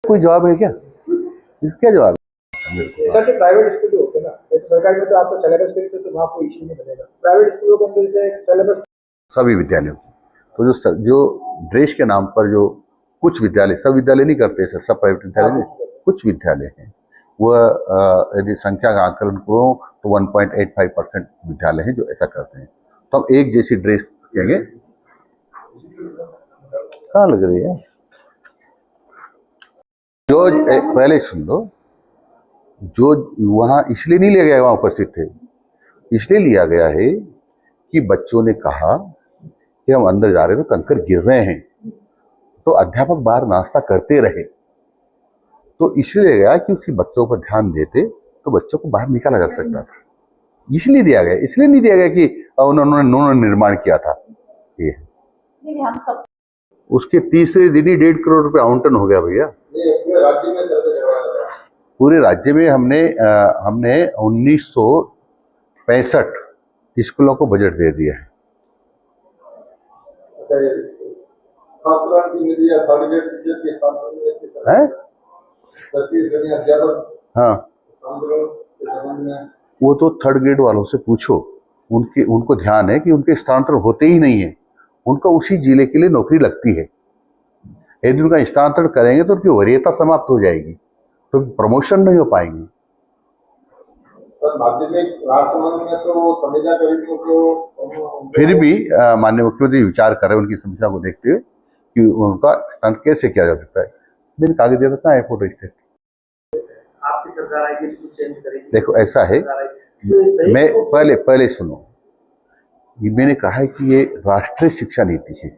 कोई जवाब है क्या? क्या जवाब है? सर जो प्राइवेट स्कूल जो होते हैं ना, जैसे सरकारी में तो आपको सिलेबस फिक्स है तो वहाँ कोई इश्यू नहीं बनेगा। प्राइवेट स्कूलों के अंदर जैसे सिलेबस सभी विद्यालयों तो जो ड्रेस के नाम पर जो कुछ विद्यालय, सब विद्यालय नहीं करते सर, सब प्राइवेट विद्यालय नहीं, कुछ विद्यालय हैं वह यदि संख्या का आकलन करो तो 1.85% विद्यालय हैं जो ऐसा करते हैं। तो हम एक जैसी ड्रेस कहेंगे, कहाँ लग रही है जो पहले सुन लो, जो वहां इसलिए नहीं लिया गया, वहां उपस्थित थे इसलिए लिया गया है कि बच्चों ने कहा कि हम अंदर जा रहे हैं तो कंकर गिर रहे हैं, तो अध्यापक बाहर नाश्ता करते रहे, तो इसलिए गया कि उसके बच्चों पर ध्यान देते तो बच्चों को बाहर निकाला जा सकता था, इसलिए दिया गया। इसलिए नहीं दिया गया कि उन्होंने निर्माण किया था। ये हम सब उसके तीसरे दिन ही 1.5 करोड़ रुपए आवंटन हो गया भैया। पूरे राज्य में हमने 1965 स्कूलों को बजट दे दिया है। हाँ, वो तो थर्ड ग्रेड वालों से पूछो, उनको ध्यान है कि उनके स्थानांतरण होते ही नहीं है, उनका उसी जिले के लिए नौकरी लगती है। यदि उनका स्थानांतरण करेंगे तो उनकी वरीयता समाप्त हो जाएगी, तो प्रमोशन नहीं हो पाएंगे। माध्यमिक राजसमंद में तो संविदा कर्मियों को फिर भी माननीय मुख्यमंत्री विचार कर रहे हैं उनकी समस्या को देखते हुए कि उनका स्थानांतरण कैसे किया जा सकता है। मैंने कागज दे रखा है फोटो स्टेट। आपकी सरकार आएगी तो चेंज करेगी। देखो ऐसा है, मैं पहले सुनो, मैंने कहा है कि ये राष्ट्रीय शिक्षा नीति है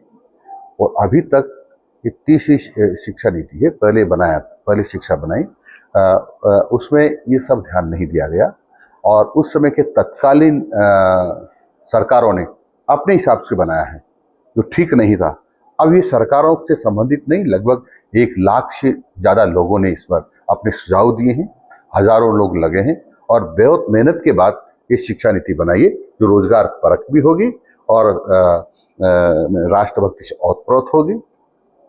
और अभी तक ये तीसरी शिक्षा नीति है। पहले शिक्षा बनाई, उसमें ये सब ध्यान नहीं दिया गया और उस समय के तत्कालीन सरकारों ने अपने हिसाब से बनाया है जो ठीक नहीं था। अब ये सरकारों से संबंधित नहीं, लगभग 1 लाख से ज़्यादा लोगों ने इस पर अपने सुझाव दिए हैं, हजारों लोग लगे हैं और बहुत मेहनत के बाद ये शिक्षा नीति बनाई है जो रोजगार परक भी होगी और राष्ट्रभक्ति से ओतप्रोत होगी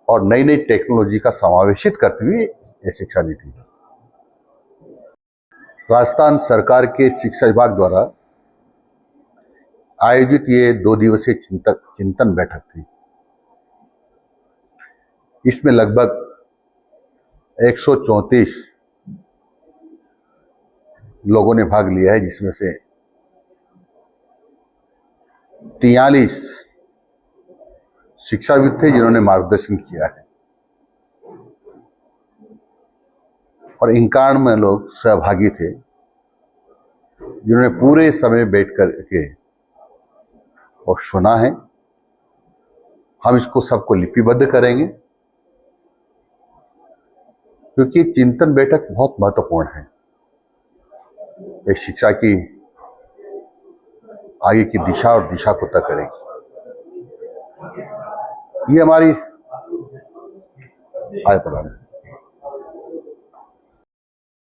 और नई नई टेक्नोलॉजी का समावेशित करती हुई ये शिक्षा नीति। राजस्थान सरकार के शिक्षा विभाग द्वारा आयोजित ये 2 दिवसीय चिंतन बैठक थी। इसमें लगभग 134 लोगों ने भाग लिया है, जिसमें से 43 शिक्षाविद थे जिन्होंने मार्गदर्शन किया है और 91 लोग सहभागी थे जिन्होंने पूरे समय बैठ कर के और सुना है। हम इसको सबको लिपिबद्ध करेंगे क्योंकि चिंतन बैठक बहुत महत्वपूर्ण है। ये शिक्षा की आगे की दिशा और दिशा को तय करेगी। ये हमारी आय प्रदान,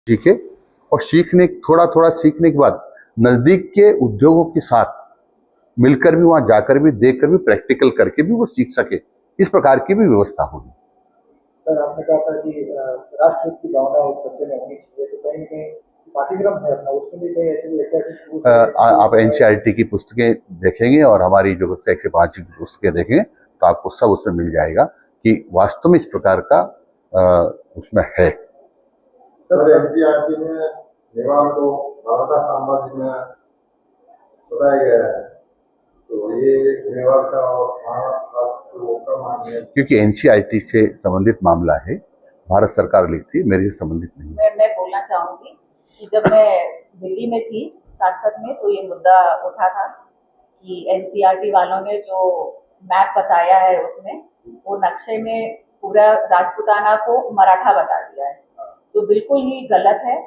ठीक है। और थोड़ा सीखने के बाद नजदीक के उद्योगों के साथ मिलकर भी वहां जाकर भी देखकर भी प्रैक्टिकल करके भी वो सीख सके, इस प्रकार की भी व्यवस्था होगी। सर आपने कहा था कि राष्ट्र की भावना उस बच्चे में होनी चाहिए, तो कहीं ना कहीं पाठ्यक्रम है अपना, उसमें भी कहीं ऐसे आप एनसीईआरटी की पुस्तकें देखेंगे और हमारी जो 1 से 5 की पुस्तकें देखेंगे तो आपको सब उसमें मिल जाएगा कि वास्तव में इस प्रकार का उसमें है। सर एनसीईआरटी में मेवाड़ को मराठा साम्राज्य में बताया गया है, तो ये मेवाड़ का क्योंकि एनसीईआरटी से संबंधित मामला है, भारत सरकार लिखती है, मेरे से संबंधित नहीं है। मैं बोलना चाहूंगी कि जब मैं दिल्ली में थी सांसद में तो ये मुद्दा उठा था कि एनसीईआरटी वालों ने जो मैप बताया है उसमें वो नक्शे में पूरा राजपूताना को मराठा बता दिया है, तो बिल्कुल ही गलत है।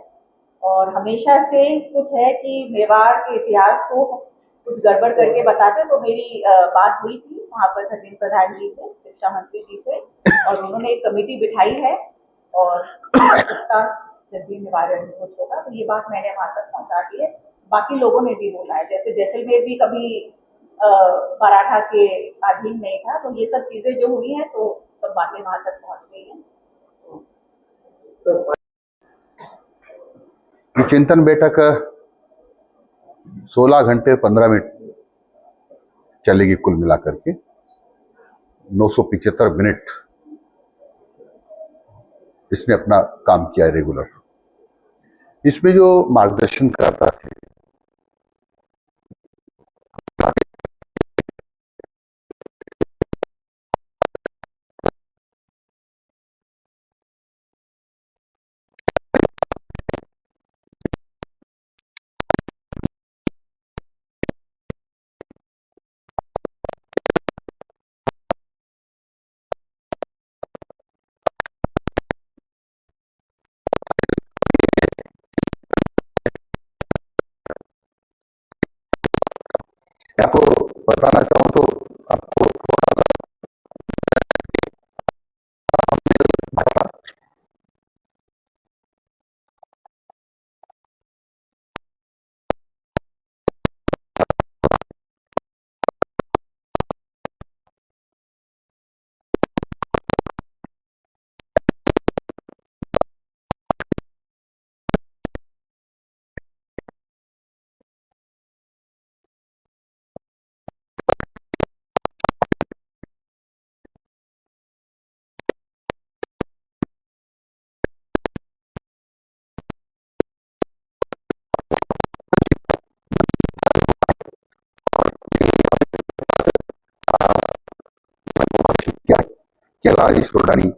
और हमेशा से कुछ है कि मेवाड़ के इतिहास को कुछ गड़बड़ करके बताते। तो मेरी बात हुई थी वहाँ पर धर्मेंद्र प्रधान जी से, शिक्षा मंत्री जी से, और उन्होंने एक कमेटी बिठाई है और उसका जल्दी निवारण होगा। तो ये बात मैंने वहां तक पहुंचा दी है। बाकी लोगों ने भी बोला है, जैसे जैसलमेर भी कभी मराठा के अधीन नहीं था, तो ये सब चीजें जो हुई हैं तो सब बातें वहां तक पहुंच गई हैं। ये चिंतन बैठक 16 घंटे 15 मिनट चलेगी कुल मिलाकर के, 975 मिनट इसने अपना काम किया है रेगुलर। इसमें जो मार्गदर्शन करता है आपको बताना चाहूँ तो आपको क्या क्या राजेश रोडानी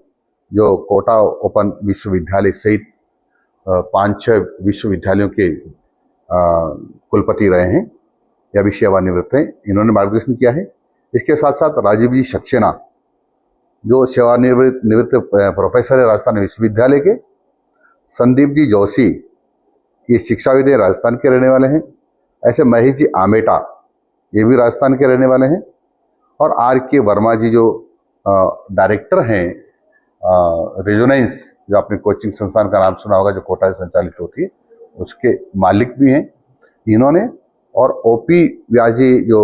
जो कोटा ओपन विश्वविद्यालय सहित 5-6 विश्वविद्यालयों के कुलपति रहे हैं या भी सेवानिवृत्त हैं, इन्होंने मार्गदर्शन किया है। इसके साथ साथ राजीव जी सक्सेना जो सेवानिवृत्त प्रोफेसर है राजस्थान विश्वविद्यालय के, संदीप जी जोशी ये शिक्षाविद राजस्थान के रहने वाले हैं, ऐसे महेश जी आमेटा ये भी राजस्थान के रहने वाले हैं, और आर के वर्मा जी जो डायरेक्टर हैं रेजोनेंस, जो आपने कोचिंग संस्थान का नाम सुना होगा जो कोटा से संचालित होती है, उसके मालिक भी हैं इन्होंने, और ओपी व्याजी जो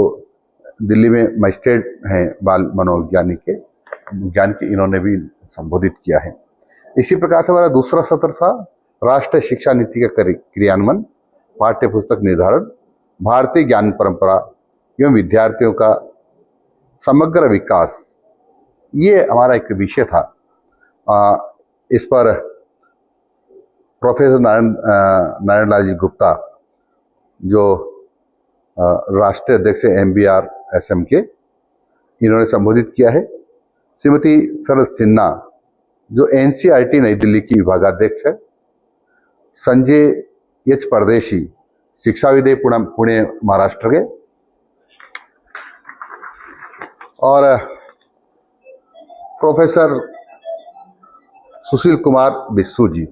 दिल्ली में मजिस्ट्रेट हैं बाल मनोविज्ञानी के विज्ञान के, इन्होंने भी संबोधित किया है। इसी प्रकार से हमारा दूसरा सत्र था राष्ट्रीय शिक्षा नीति का क्रियान्वयन, पाठ्य पुस्तक निर्धारण, भारतीय ज्ञान परंपरा एवं विद्यार्थियों का समग्र विकास, ये हमारा एक विषय था। इस पर प्रोफेसर नारायण लाल जी गुप्ता जो राष्ट्रीय अध्यक्ष MBR SM के, इन्होंने संबोधित किया है। श्रीमती शरद सिन्हा जो NCERT नई दिल्ली की विभागाध्यक्ष है, संजय H परदेशी शिक्षाविद पुणे महाराष्ट्र के, और प्रोफेसर सुशील कुमार बिस्सू जी,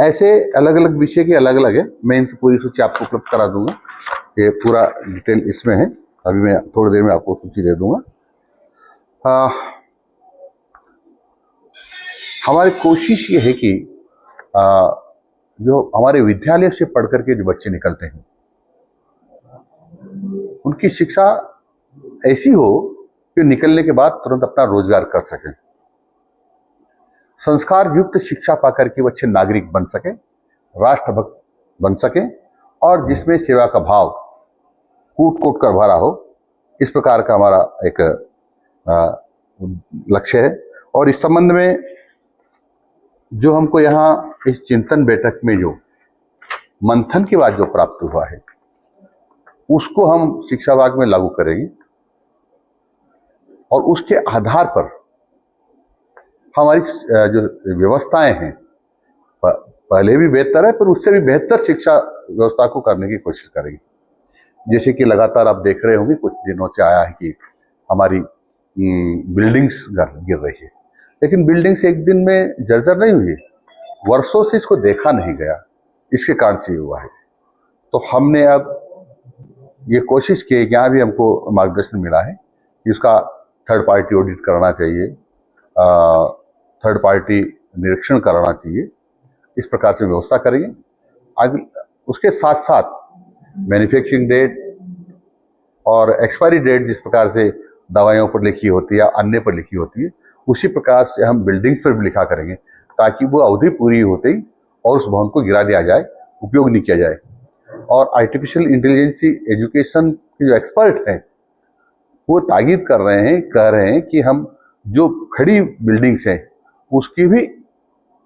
ऐसे अलग अलग विषय के अलग अलग है। मैं इनकी पूरी सूची आपको उपलब्ध करा दूंगा, ये पूरा डिटेल इसमें है, अभी मैं थोड़ी देर में आपको सूची दे दूंगा। हमारी कोशिश ये है कि जो हमारे विद्यालय से पढ़ करके जो बच्चे निकलते हैं उनकी शिक्षा ऐसी हो कि निकलने के बाद तुरंत अपना रोजगार कर सकें, संस्कार युक्त शिक्षा पाकर के बच्चे नागरिक बन सकें, राष्ट्रभक्त बन सकें, और जिसमें सेवा का भाव कूट कूट कर भरा हो, इस प्रकार का हमारा एक लक्ष्य है। और इस संबंध में जो हमको यहाँ इस चिंतन बैठक में जो मंथन के बाद जो प्राप्त हुआ है उसको हम शिक्षा विभाग में लागू करेंगे, और उसके आधार पर हमारी जो व्यवस्थाएं हैं पहले भी बेहतर है, पर उससे भी बेहतर शिक्षा व्यवस्था को करने की कोशिश करेंगे। जैसे कि लगातार आप देख रहे होंगे कुछ दिनों से आया है कि हमारी बिल्डिंग्स गिर रही है, लेकिन बिल्डिंग्स एक दिन में जर्जर नहीं हुई, वर्षों से इसको देखा नहीं गया, इसके कारण से हुआ है। तो हमने अब ये कोशिश की कि यहाँ भी हमको मार्गदर्शन मिला है कि उसका थर्ड पार्टी ऑडिट करना चाहिए, थर्ड पार्टी निरीक्षण कराना चाहिए, इस प्रकार से व्यवस्था करेंगे। आगे उसके साथ साथ मैन्युफैक्चरिंग डेट और एक्सपायरी डेट जिस प्रकार से दवाइयों पर लिखी होती है या अन्य पर लिखी होती है, उसी प्रकार से हम बिल्डिंग्स पर भी लिखा करेंगे, ताकि वो अवधि पूरी होते ही और उस भवन को गिरा दिया जाए उपयोग नहीं किया जाए। और आर्टिफिशियल इंटेलिजेंस एजुकेशन के जो एक्सपर्ट हैं वो ताकीद कर रहे हैं, कह रहे हैं कि हम जो खड़ी बिल्डिंग्स हैं उसकी भी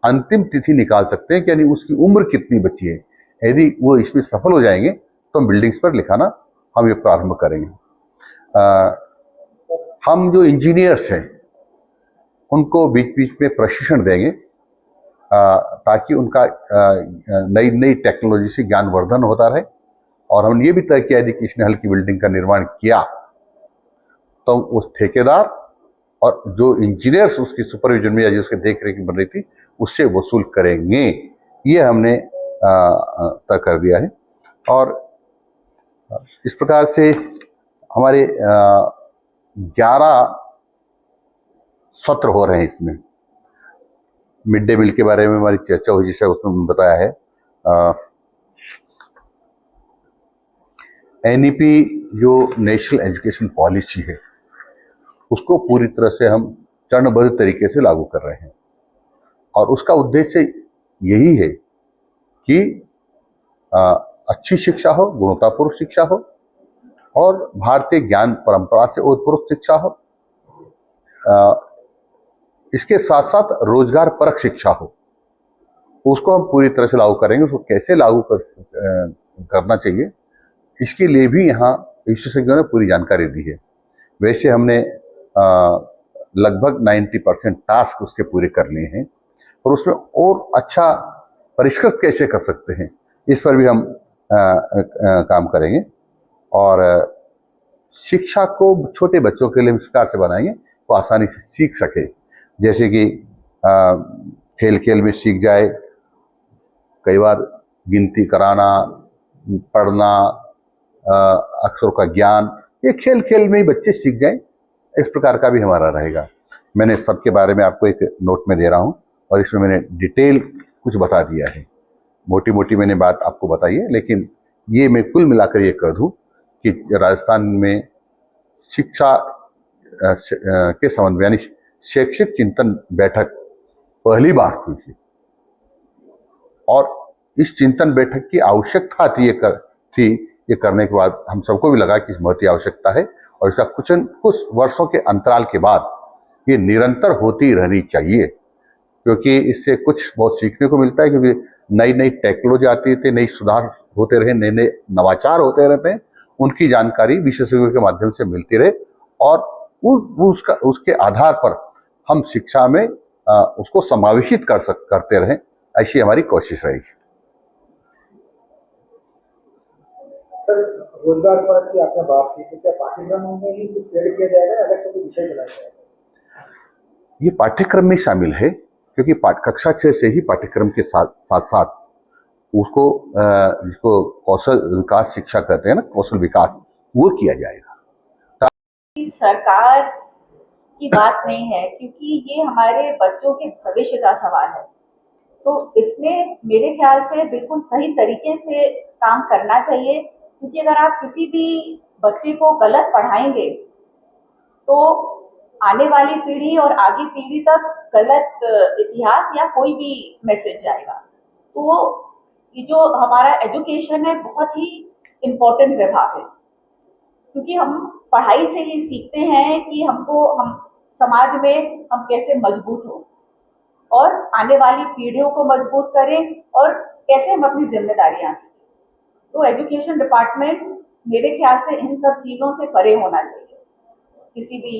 अंतिम तिथि निकाल सकते हैं कि यानी उसकी उम्र कितनी बची है। यदि वो इसमें सफल हो जाएंगे तो हम बिल्डिंग्स पर लिखाना हम ये प्रारंभ करेंगे। हम जो इंजीनियर्स हैं उनको बीच बीच में प्रशिक्षण देंगे ताकि उनका नई नई टेक्नोलॉजी से ज्ञानवर्धन होता रहे। और हमने ये भी तय किया यदि किसी ने हल्की बिल्डिंग का निर्माण किया तो उस ठेकेदार और जो इंजीनियर्स उसकी सुपरविजन में या उसके देख रेख में बन रही थी उससे वसूल करेंगे। ये हमने तय कर दिया है। और इस प्रकार से हमारे 11 सत्र हो रहे हैं। इसमें मिड डे मील के बारे में हमारी चर्चा हुई, जिसे उसमें बताया है एनईपी जो नेशनल एजुकेशन पॉलिसी है उसको पूरी तरह से हम चरणबद्ध तरीके से लागू कर रहे हैं। और उसका उद्देश्य यही है कि अच्छी शिक्षा हो, गुणवत्तापूर्ण शिक्षा हो और भारतीय ज्ञान परंपरा से ओतप्रोत शिक्षा हो। इसके साथ साथ रोजगार परक शिक्षा हो, उसको हम पूरी तरह से लागू करेंगे। उसको कैसे लागू करना चाहिए इसके लिए भी यहाँ विशेषज्ञों ने पूरी जानकारी दी है। वैसे हमने लगभग 90% टास्क उसके पूरे कर लिए हैं और उसमें और अच्छा परिष्कृत कैसे कर सकते हैं इस पर भी हम काम करेंगे। और शिक्षा को छोटे बच्चों के लिए इस प्रकार से बनाएंगे वो आसानी से सीख सके, जैसे कि खेल खेल में सीख जाए। कई बार गिनती कराना, पढ़ना, अक्षरों का ज्ञान ये खेल खेल में ही बच्चे सीख जाएं, इस प्रकार का भी हमारा रहेगा। मैंने सबके बारे में आपको एक नोट में दे रहा हूं और इसमें मैंने डिटेल कुछ बता दिया है। मोटी मोटी मैंने बात आपको बताई है, लेकिन ये मैं कुल मिलाकर ये कह दूं कि राजस्थान में शिक्षा के संबंध में यानी शैक्षिक चिंतन बैठक पहली बार हुई थी और इस चिंतन बैठक की आवश्यकता थी ये करने के बाद हम सबको भी लगा कि इस बहुत ही आवश्यकता है और इसका कुछ वर्षों के अंतराल के बाद ये निरंतर होती रहनी चाहिए, क्योंकि इससे कुछ बहुत सीखने को मिलता है। क्योंकि नई नई टेक्नोलॉजी आती रहती है, नई सुधार होते रहे, नए नए नवाचार होते रहते हैं, उनकी जानकारी विशेषज्ञों के माध्यम से मिलती रहे और उसके आधार पर हम शिक्षा में उसको समावेशित करते रहें, ऐसी हमारी कोशिश रहेगी। सर, रोजगार परक की आपने बात की, तो क्या पाठ्यक्रमों में ही कुछ ऐड किया जाएगा, अलग से कोई विषय बनाया जाएगा? ये पाठ्यक्रम में शामिल है, क्योंकि कक्षा 6 से ही पाठ्यक्रम के साथ साथ उसको जिसको कौशल विकास शिक्षा कहते हैं ना, कौशल विकास, वो किया जाएगा। सरकार की बात नहीं है, क्योंकि ये हमारे बच्चों के भविष्य का सवाल है। तो इसमें मेरे ख्याल से बिल्कुल सही तरीके से काम करना चाहिए, क्योंकि अगर आप किसी भी बच्चे को गलत पढ़ाएंगे तो आने वाली पीढ़ी और आगे पीढ़ी तक गलत इतिहास या कोई भी मैसेज जाएगा। तो ये जो हमारा एजुकेशन है बहुत ही इम्पोर्टेंट विभाग है, क्योंकि हम पढ़ाई से ही सीखते हैं कि हम समाज में हम कैसे मजबूत हो और आने वाली पीढ़ियों को मजबूत करें और कैसे हम अपनी जिम्मेदारियां सीखें। तो एजुकेशन डिपार्टमेंट मेरे ख्याल से इन सब चीजों से परे होना चाहिए, किसी भी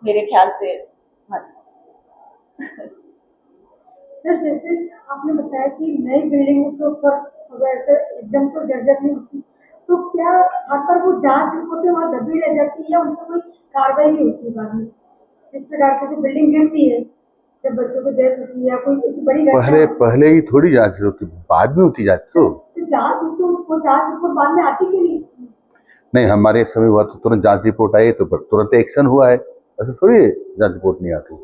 मेरे ख्याल से। सर, जैसे आपने बताया कि नई बिल्डिंगों के ऊपर वैसे एकदम तो जर्जर नहीं होती, तो क्या वहाँ पर वो जांच रिपोर्टें वहाँ दबी रह जाती है या उनसे कोई कार्रवाई नहीं होती बाद में? जिस प्रकार से जो बिल्डिंग गिरती है, जब बच्चों को डेथ होती है या कोई ऐसी बड़ी पहले ही थोड़ी जांच होती, बाद में होती जांच। तो जांच रिपोर्ट बाद में आती क्यों नहीं, हमारे समय हुआ तो तुरंत जांच रिपोर्ट आई तो तुरंत एक्शन हुआ है, ऐसे थोड़ी जांच रिपोर्ट नहीं आती।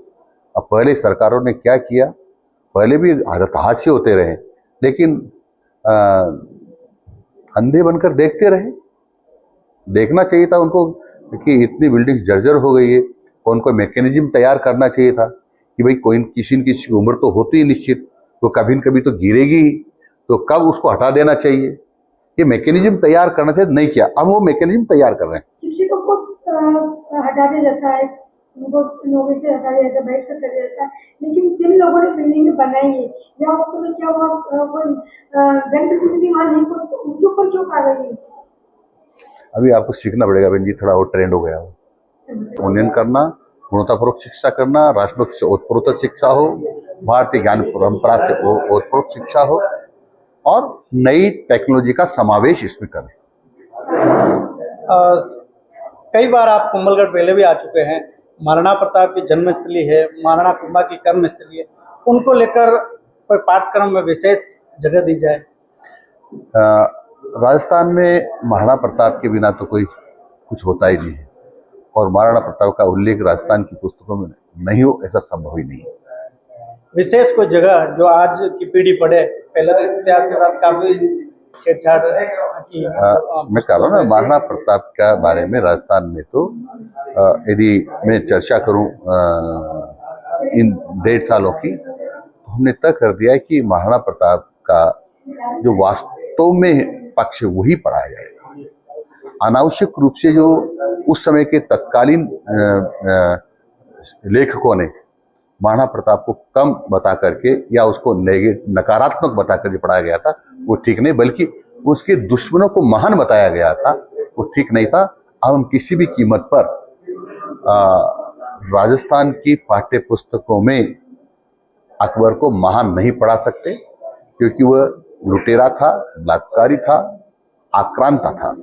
अब पहले सरकारों ने क्या किया, पहले भी हादसे होते रहे, लेकिन अंधे बनकर देखते रहे। देखना चाहिए था उनको कि इतनी बिल्डिंग जर्जर हो गई है, कौन कोई मैकेनिज्म तैयार करना चाहिए था कि भाई कोई किसी न किसी की उम्र तो होती है निश्चित, वो कभी न कभी तो गिरेगी ही, तो कब उसको हटा देना चाहिए, ये मैकेनिज्म तैयार करना चाहिए, नहीं किया। अब वो मैकेनिज्म तैयार कर रहे हैं। शिक्षकों को हटा दिया जाता है, उनको नौकरी से हटा दिया जाता है, बहिष्कृत कर दिया जाता है, लेकिन जिन लोगों ने बिल्डिंग बनाई है या उस समय क्या हुआ, कोई जनप्रतिनिधि वहाँ नहीं पहुंचे, तो उनके ऊपर क्यों कार्रवाई नहीं? अभी आपको सीखना पड़ेगा बहन जी, थोड़ा और ट्रेंड हो गया हो। उन्नयन करना, गुणवत्तापूर्वक शिक्षा करना, राष्ट्रभक्त से ओतप्रोत शिक्षा हो, भारतीय ज्ञान परंपरा से ओतप्रोत शिक्षा हो, और नई टेक्नोलॉजी का समावेश इसमें करें। कई बार आप कुंभलगढ़ पहले भी आ चुके हैं। महाराणा प्रताप की जन्मस्थली है, महाराणा कुंभा की कर्मस्थली है, उनको लेकर कोई पाठ्यक्रम में विशेष जगह दी जाए। राजस्थान में महाराणा प्रताप के बिना तो कोई कुछ होता ही नहीं है, और महाराणा प्रताप का उल्लेख राजस्थान की पुस्तकों में नहीं हो, ऐसा संभव ही नहीं है। विशेष कोई जगह जो आज की पीढ़ी पढ़े, पहले तो इतिहास के साथ काफी छेड़छाड़ की। मैं कह रहा हूँ ना, महाराणा प्रताप के बारे में राजस्थान में तो यदि मैं चर्चा करूं इन 1.5 सालों की, तो हमने तय कर दिया है कि महाराणा प्रताप का जो वास्तव में पक्ष है वही पढ़ाया जाएगा। अनावश्यक रूप से जो उस समय के तत्कालीन लेखकों ने महाराणा प्रताप को कम बता करके या उसको नकारात्मक बता करके पढ़ाया गया था, वो ठीक नहीं, बल्कि उसके दुश्मनों को महान बताया गया था, वो ठीक नहीं था। अब हम किसी भी कीमत पर राजस्थान की पाठ्य पुस्तकों में अकबर को महान नहीं पढ़ा सकते, क्योंकि वह लुटेरा था, बलात्कारी था, आक्रांता था।